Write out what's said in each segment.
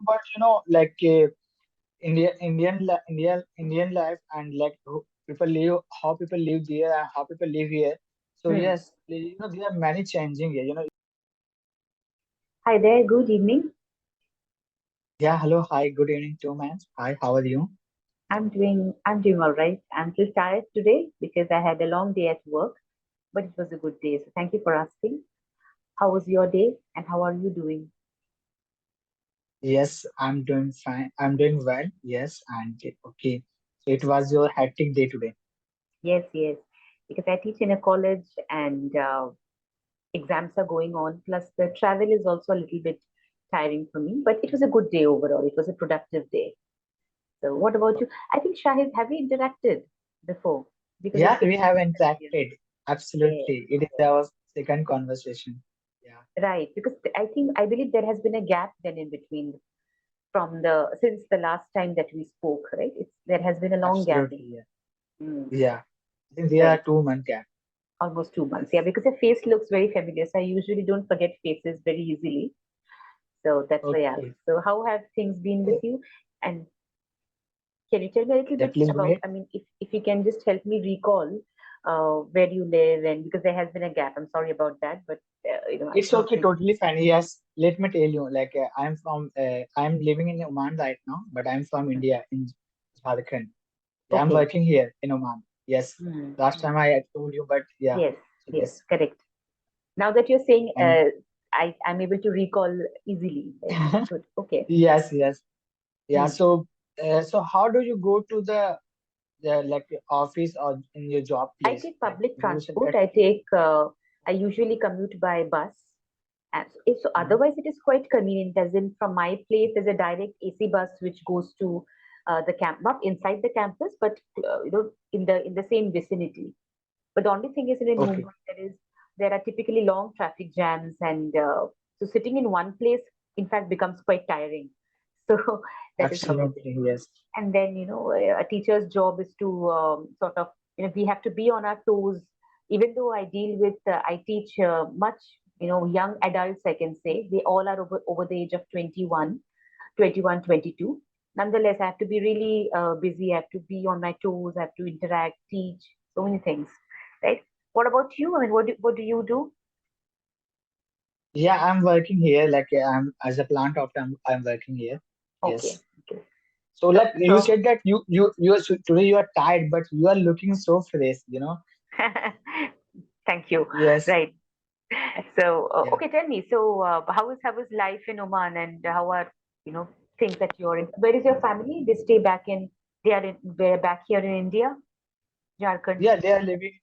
about Indian life and like people live, how people live there and how people live here. So Hmm. yes, there are many changing here. Hi there, good evening. Yeah, hello, hi, good evening too, man. Hi, how are you? I'm doing all right. I'm still tired today because I had a long day at work, but it was a good day. So thank you for asking. How was your day and how are you doing? Yes, I'm doing fine. I'm doing well. Yes, and okay. So it was your hectic day today. Yes, yes. Because I teach in a college and exams are going on. Plus the travel is also a little bit tiring for me, but it was a good day overall. It was a productive day. So what about you? I think Shahid, have we interacted before? Because it's Yeah, been we have years. interacted. Yes, Absolutely. It is yes. our second conversation. Yeah, Right, because I believe there has been a gap then in between from the since the last time that we spoke, right? There has been a long gap in absolutely. Yeah. mm, Yeah. I think there are right, 2 month gap. almost 2 months. Yeah, Yes. because the face looks very familiar, so I usually don't forget faces very easily. So that's why I asked. Okay. So how have things been with Uh, you? And can you tell me a little Yeah, bit please go about? ahead. I mean, if you can just help me recall where you live, and because there has been a gap. I'm sorry about that, but I It's couldn't okay, really. totally fine. Yes, let me tell you, I'm living in Oman right now, but I'm from Hmm. India in Jharkhand. Yeah, I'm Okay. working here in Oman. Yes, Hmm. last Hmm. time I had told you, but yeah, Yes. so Yes. yes, Correct. Now that you're saying, and I'm able to recall easily. Right? Good. Okay. yes, yes, yeah. Hmm. So how do you go to the like office or in your job I place? take Like public you said transport. that. I usually commute by bus. And so Mhm. otherwise, it is quite convenient. As in, from my place, there's a direct AC bus which goes to the camp, not inside the campus, but in the same vicinity. But the only thing is in Okay, Mumbai, there are typically long traffic jams, and so sitting in one place, in fact, becomes quite tiring. So that is how it is. absolutely yes. And then a teacher's job is to sort of we have to be on our toes. Even though I teach much young adults, I can say they all are over the age of 21, 22. Nonetheless, I have to be really busy. I have to be on my toes. I have to interact, teach, so many things, right? What about you? I mean, what do you do? Yeah, I'm working here. Like I'm as a plant operator, I'm working here. Okay, Yes. okay. So So, like you so said that today you are tired, but you are looking so fresh. thank you. Yes. Right. So, Yeah. okay, tell me. So, how is life in Oman, and how are you know things that you're in? Where is your family? They stay back in. They're back here in India, Jharkhand. Yeah, they are living.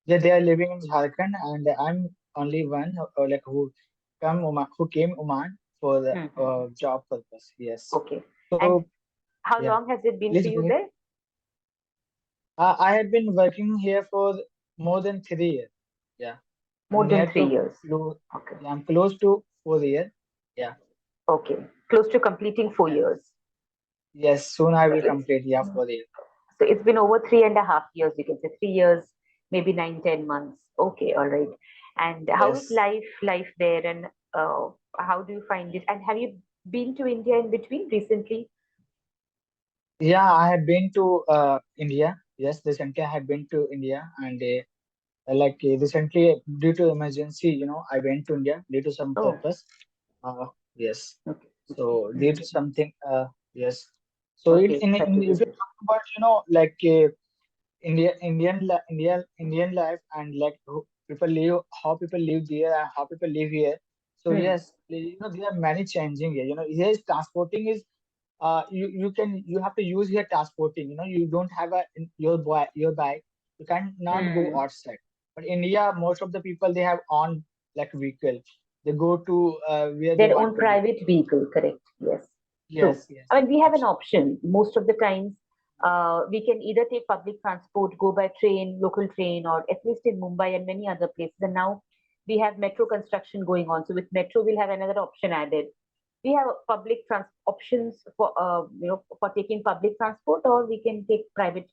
Yeah, they are living in Jharkhand, and I'm only one like who came Oman for the Hmm. job purpose. Yes. Okay. And So how yeah, long has it been for please go you ahead. there? I have been working here for more than 3 years. Yeah, More I'm than near three to years. close. Okay. Yeah, I'm close to 4 years. Yeah. Okay. Close to completing 4 years. Yes, soon I So will it's complete. Yeah, 4 years. so it's been over 3.5 years. You can say 3 years, maybe 9, 10 months. Okay. All right. And how is Yes. life there, and how do you find it? And have you been to India in between recently? Yeah, I have been to India. Yes, recently I have been to India, and recently due to emergency, I went to India due to some Oh, purpose. Uh, yes. okay. Okay. So due to Mhm. something, yes. So Okay. Such a if you visit. talk about Indian life and like people live, how people live there and how people live here. So Hmm. yes, there are many changing here. Here is transporting is you have to use your transporting. You don't have your bike. You can not go Hmm. outside. But India, most of the people they have on like vehicle. They go to where they Their want own to go. private vehicle, correct? Yes. True. Yes, yes, I mean, we have an absolutely. option most of the times. We can either take public transport, go by train, local train, or at least in Mumbai and many other places. And now we have metro construction going on. So with metro, we'll have another option added. We have options for taking public transport, or we can take private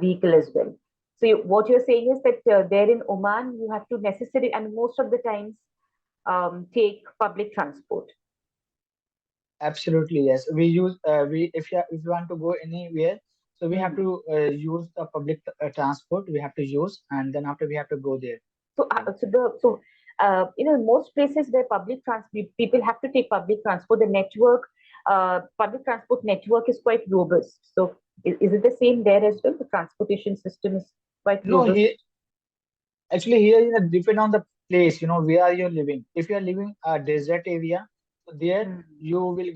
vehicle as well. So what you're saying is that there in Oman, you have to, I mean, most of the times take public transport. Absolutely, yes. We use we if you want to go anywhere, so we have Hmm. to use the public transport. We have to use, and then after we have to go there. So, Yeah. most places where people have to take public transport, the public transport network is quite robust. So, is it the same there as well? The transportation system is quite No, robust. he actually here you know, depend on the place. You know where you're living. If you're living a desert area, so there Hmm. you will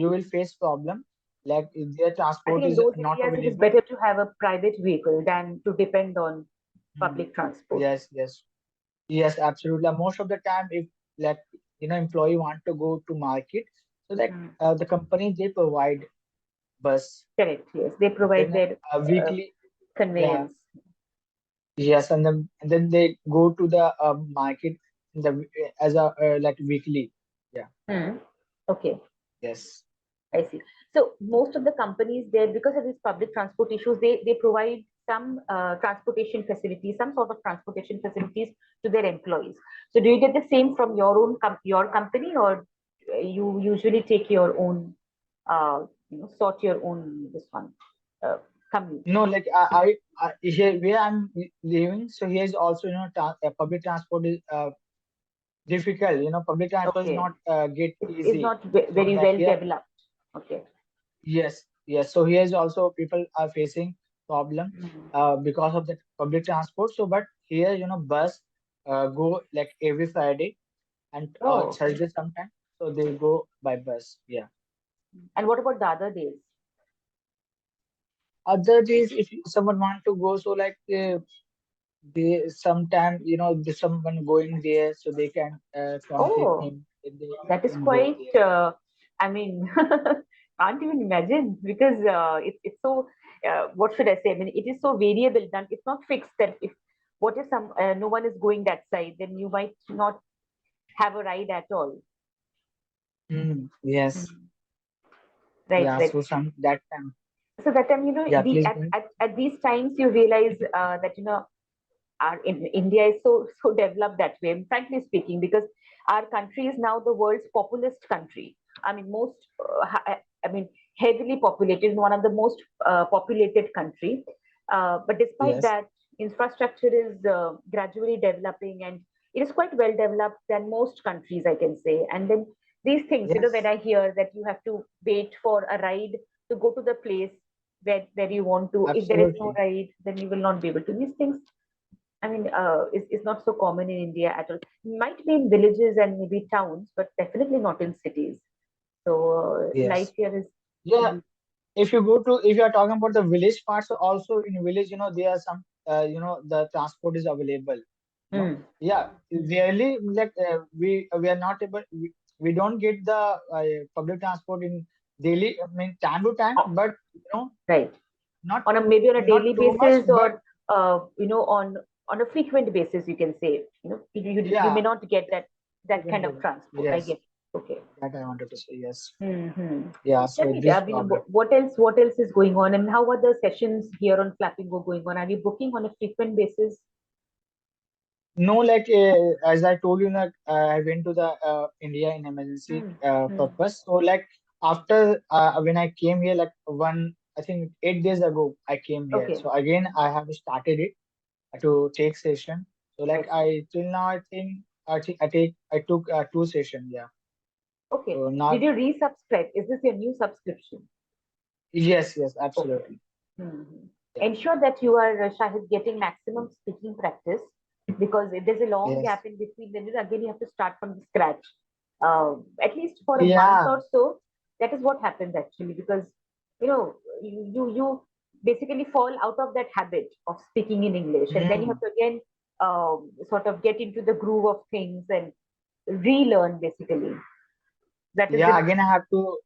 you will face problem like if their I transport think in is those not areas, it is available. better to have a private vehicle than to depend on Hmm. public transport. Yes, yes. Yes, absolutely. Most of the time, if like you know, employee want to go to market, so that Hmm. the company they provide bus, Correct. Yes, they and provide then their uh, weekly, yeah, conveyance. yes, and then they go to the market in the as a like weekly. Yeah, Hmm. Okay. yes, I see. So most of the companies there, because of these public transport issues, they provide some transportation facilities, some sort of transportation facilities to their employees. So do you get the same from your company, or you usually take your own, sort your own this one uh, commute? no, like here where I'm living, so here is also you know public transport is difficult. You know, public transport is Okay, not get is easy. not So very like well here. developed. Okay. Yes, yes. So here is also people are facing problem Mhm. because of the public transport. So, but here, you know, bus go like every Friday and Oh, okay. Thursday sometime. So they go by bus. Yeah. And what about the other days? Other days, if someone want to go, so like they sometime you know there's someone going there, so they can come with Oh, him if they that is can go quite, there. I mean, can't even imagine because it's so, what should I say? I mean, it is so variable that it's not fixed that if what if no one is going that side, then you might not have a ride at all. Mm, yes. Mm. Right, Yeah. right. So some that time. So that time, Yeah. Please go ahead. at these times, you realize that, India is so developed that way. Frankly speaking, because our country is now the world's populous country. I mean, I mean, heavily populated, one of the most populated country. But despite Yes. that, infrastructure is gradually developing, and it is quite well developed than most countries, I can say. And then these things, when Yes. I hear that you have to wait for a ride to go to the place where you want to, if there is no Absolutely. ride, then you will not be able to. These things, I mean, is not so common in India at all. Might be in villages and maybe towns, but definitely not in cities. So life Yes. here is. Yeah. If you go to, if you are talking about the village parts, also in village, you know, there are some, you know, the transport is available. You know, Mm. yeah, rarely like we are not able, we don't get the public transport in daily. I mean, time to time, Oh, but you know, right. not On a maybe on a not daily too much, basis, but or on a frequent basis, you can say. You may yeah, not get that frequent kind of basis. transport. I Yes, get. Okay. that I wanted to say. Yes, Hmm. yeah. Tell So me, this I mean, problem. what else is going on, and how are the sessions here on Clapingo going on? Are you booking on a frequent basis? No, like as I told you, that I went to the India in emergency Hmm. Hmm. purpose. So like after when I came here, like I think 8 days ago, I came here. Okay. So again, I have started it to take session. So I like see. I till now, I took two session. Yeah. Okay. So Did now, you resubscribe? Is this your new subscription? yes, yes, Okay. absolutely. Hmm. Yeah. Ensure that you are, Shahid, getting maximum speaking practice, because if there's a long Yes. gap in between, then again you have to start from the scratch. At least for a month Yeah. or so, that is what happens actually, because you know you basically fall out of that habit of speaking in English, and then you have Hmm. to again sort of get into the groove of things and relearn basically. That is the Yeah. Again, I have to.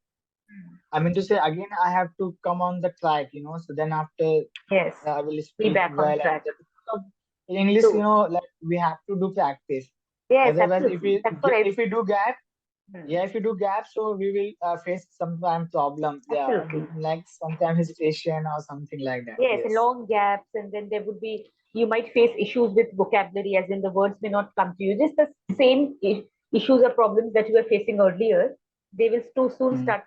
I mean to say again, I have to come on the track. You know. So then after yes, I will be speak back on well, and track. because of English, you True. know, like we have to do practice. Yes, Otherwise, absolutely. That's what I. if we do gap, Hmm. yeah, if we do gap, so we will face sometime problem. Yeah, Absolutely. like sometime hesitation or something like that. Yes, Yes. long gaps, and then there would be, you might face issues with vocabulary, as in the words may not come to you. Just the same issues or problems that you were facing earlier, they will too soon mm, start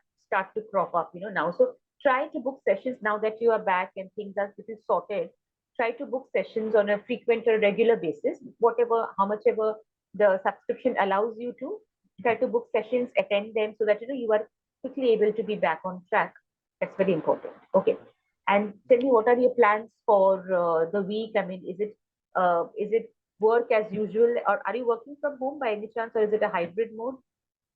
to crop up, now. So try to book sessions now that you are back and things are little sorted. Try to book sessions on a frequent or regular basis, whatever, how much ever the subscription allows you to. Try to book sessions, attend them, so that you are quickly able to be back on track. That's very important. Okay. And tell me, what are your plans for the week? I mean, is it work as usual, or are you working from home by any chance, or is it a hybrid mode,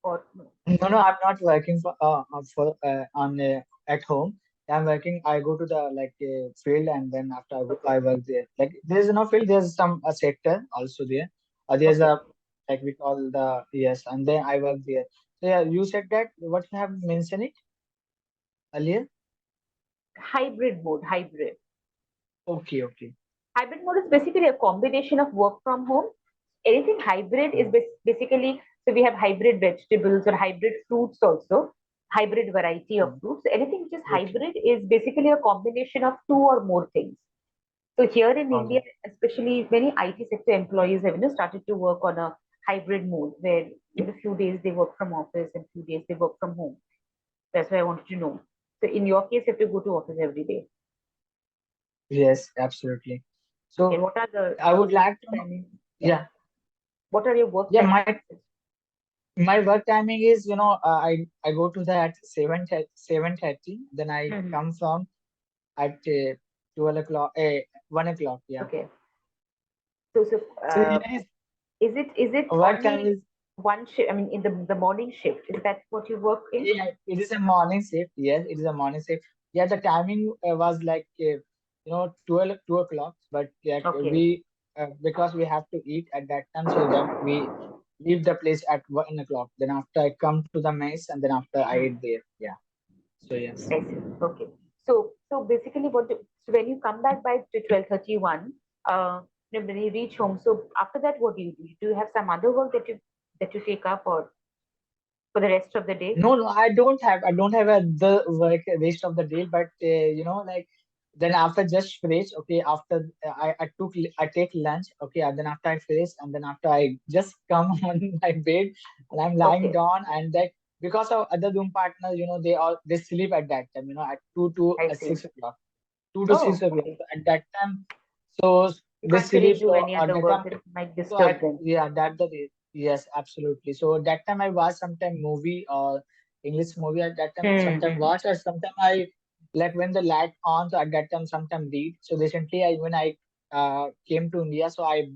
or no? no, no, I'm not working for on at home. I'm working. I go to the like field, and then after Okay. I work there. Like there's no field. There's some a sector also there. There's Okay. a like we call the yes, and then I work there. So yeah, you said that what you have mentioned it earlier. Hybrid mode. Okay, okay. Hybrid mode is basically a combination of work from home. Anything hybrid is Mm, basically, so we have hybrid vegetables or hybrid fruits also, hybrid variety of mm, fruits. Anything which is okay, hybrid is basically a combination of two or more things. So here in all India, right. especially many IT sector employees have started to work on a hybrid mode where in a few days they work from office and few days they work from home. That's why I wanted to know. So in your case, you have to go to office every day. Yes, absolutely. Okay, So what are the I would work like to know. timings? Yeah. Yeah, What are your work yeah. timings? My work timing is, I go to the at 7:30. Then I Mhm. come from at 12 o'clock, 1 o'clock. Yeah. Okay. So So is it work time only is one shift? I mean, in the morning shift, is that what you work in? yeah. It is a morning shift. Yes, it is a morning shift. Yeah, the timing was like 2 o'clock. But yeah, Okay. we because we have to eat at that time, so then we leave the place at 1 o'clock. Then after I come to the mess, and then after I eat Hmm. there. Yeah. So yes. I see. Okay. So basically, so when you come back by 12:31, when you reach home, so after that, what do you do? Do you have some other work that you take up, or for the rest of the day? No, no, I don't have the work rest of the day, but like then after just finish, okay, after I take lunch, okay, and then after I finish, and then after I just come on my bed and I'm lying Okay, down, and that because of other room partners, they sleep at that time, at two to I see. 6 o'clock, 2 to 6 o'clock. Oh, So okay. at that time, so You they can't really sleep. do So any at other that work time, that might so I disturb them. yeah, yes, absolutely. So that time I watch sometime movie or English movie at that time. Sometime Hmm. watch or sometime I like when the light on. So at that time, sometime read. So recently, when I came to India, so I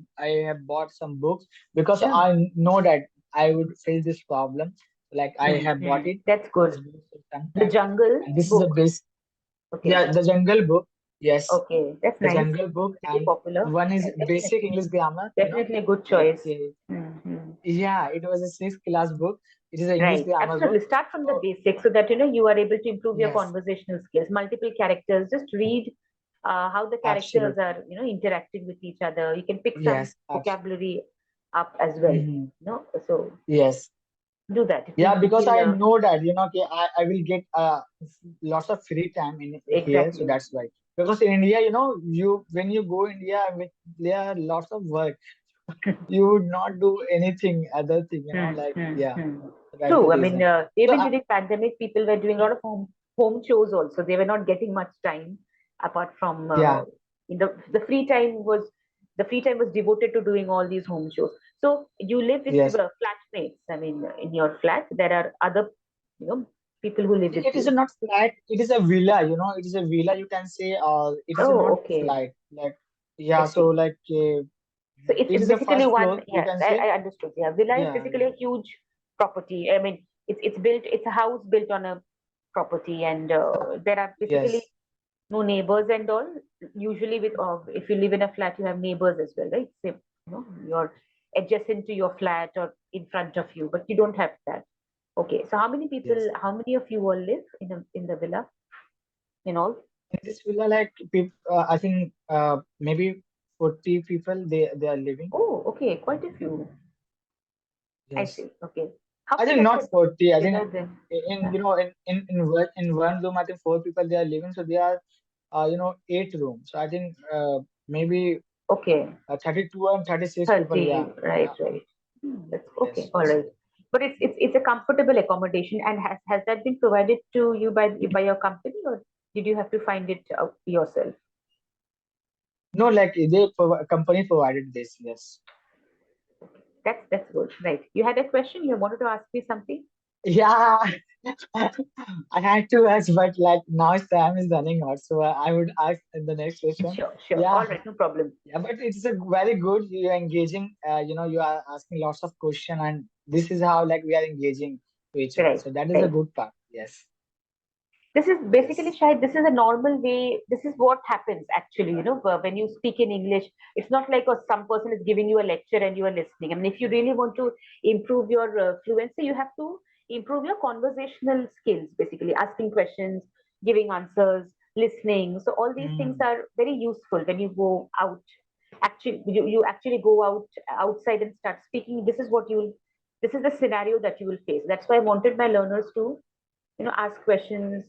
have bought some books because Yeah. I know that I would face this problem. Like I have bought Hmm. it That's this good. book The sometime, Jungle and this is a book. base. Okay. Yeah, the Jungle Book. Yes, Okay. That's the nice. Jungle Book, Very and popular. one is Yeah, basic definitely. English grammar. Definitely a good Like choice. Hmm. yeah, it was a sixth class book. It is an English Right. grammar book. Absolutely. Start from the So basics so that you are able to improve your yes, conversational skills. Multiple characters. Just read how the characters absolutely. are interacting with each other. You can pick some Yes, vocabulary up as well. mhm. So Yes. do that. It will Yeah, it because I will know that, okay, I will get lots of free time in here, so exactly. that's why. Because in India, you when you go India, there are lots of work. You would not do anything other thing, Hmm, like hmm, yeah. hmm. So that's the True. I mean, reason. So even during pandemic, people were doing a lot of home chores also. They were not getting much time apart from yeah, in the free time was devoted to doing all these home chores. So you live with yes. flatmates. I mean, in your flat there are other people who live with It is you. not flat. It is a villa. It is a villa. You can say, it is Oh, not okay. flat. Like I yeah. So see. like So it's it it's is a basically first one. floor. You Yes, can I, say I understood. Yeah, villa is yeah, basically yeah. a huge property. I mean, it's built. It's a house built on a property, and there are basically Yes, no neighbors and all. Usually, with if you live in a flat, you have neighbors as well, right? So, you're adjacent to your flat or in front of you, but you don't have that. Okay, so how many people? yes. How many of you all live in the villa in all? In this villa, like people, I think maybe 40 people they are living. Oh, okay, quite a few. I Yes. see. Okay, how I come think that's not a 40. I think bigger than? in Yeah. one room, I think four people they are living. So they are eight rooms. So I think maybe Okay. 32 and 36 people. 30, Yeah. right, Yeah. right. That's okay. Yes. All right. But it's a comfortable accommodation. And has that been provided to you by your company, or did you have to find it out yourself? No, like company provided this. Yes. That's good, right? You had a question. You wanted to ask me something. Yeah, I had to ask, but like now Sam is running out, so I would ask in the next question. Sure, sure. All Yeah, right, no problem. yeah, but it's a very good. You're engaging. You are asking lots of question, and this is how like we are engaging to each other. Right, So that is a right. good part. Yes, This is basically, yes. Shahid, this is a normal way. This is what happens actually, when you speak in English. It's not like some person is giving you a lecture and you are listening. I mean, if you really want to improve your fluency, you have to improve your conversational skills, basically asking questions, giving answers, listening. So all these things Mm. are very useful when you go out. Actually, you actually go outside and start speaking. This is the scenario that you will face. That's why I wanted my learners to ask questions,